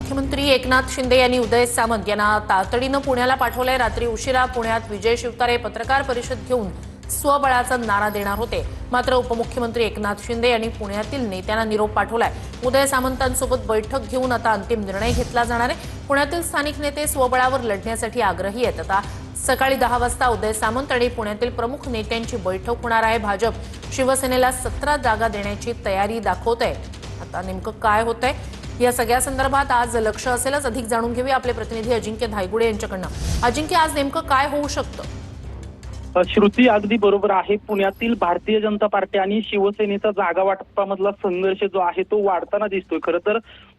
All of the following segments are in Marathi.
उपमुख्यमंत्री एकनाथ शिंदे यांनी उदय सामंत यांना तातडीनं पुण्याला पाठवलंय। रात्री उशिरा पुण्यात विजय शिवतारे पत्रकार परिषद घेऊन स्वबळाचा नारा देणार होते, मात्र उपमुख्यमंत्री एकनाथ शिंदे यांनी पुण्यातील नेत्यांना निरोप पाठवलाय। उदय सामंतांसोबत बैठक घेऊन आता अंतिम निर्णय घेतला जाणार आहे। पुण्यातील स्थानिक नेते स्वबळावर लढण्यासाठी आग्रही आहेत। आता सकाळी 10 वाजता उदय सामंत आणि पुण्यातील प्रमुख नेत्यांची बैठक होणार आहे। भाजप शिवसेनेला 17 जागा देण्याची तयारी दाखवतंय। आता नेमकं काय होतंय या सगळ्या संदर्भात आज लक्ष असेलच। अधिक जाणून घेऊया आपले प्रतिनिधी अजिंक्य धायगुडे यांच्याकडनं। अजिंक्य, आज नेमकं काय होऊ शकतं? श्रुती अगदी बरोबर आहे। पुण्यातील भारतीय जनता पार्टी आणि शिवसेनेचा जागा वाटपामधला संघर्ष जो आहे तो वाढताना दिसतोय। खरं तर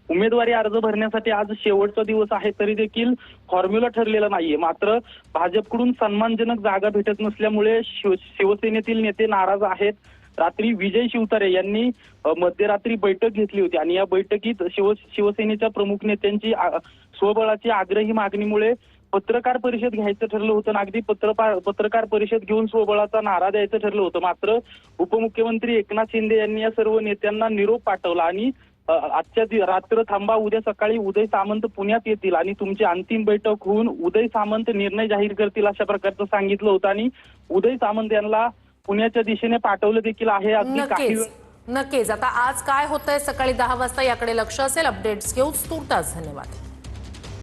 उमेदवारी अर्ज भरण्यासाठी आज शेवटचा दिवस आहे, तरी देखील फॉर्म्युला ठरलेला नाहीये। मात्र भाजपकडून सन्मानजनक जागा भेटत नसल्यामुळे शिवसेनेतील नेते नाराज आहेत। रात्री विजय शिवतारे यांनी मध्यरात्री बैठक घेतली होती आणि या बैठकीत शिवसेनेच्या प्रमुख नेत्यांची स्वबळाची आग्रही मागणीमुळे पत्रकार परिषद घ्यायचं ठरलं होतं आणि अगदी पत्रकार परिषद घेऊन स्वबळाचा नारा द्यायचं ठरलं होतं। मात्र उपमुख्यमंत्री एकनाथ शिंदे यांनी या सर्व नेत्यांना निरोप पाठवला आणि आजच्या रात्र थांबा, उद्या सकाळी उदय सामंत पुण्यात येतील आणि तुमची अंतिम बैठक होऊन उदय सामंत निर्णय जाहीर करतील अशा प्रकारचं सांगितलं होतं आणि उदय सामंत यांना पुण्याच्या दिशेने पाठवलं देखील आहे। नक्कीच आता आज काय होतंय सकाळी 10 वाजता याकडे लक्ष असेल। अपडेट्स घेऊ। तूर्तास धन्यवाद।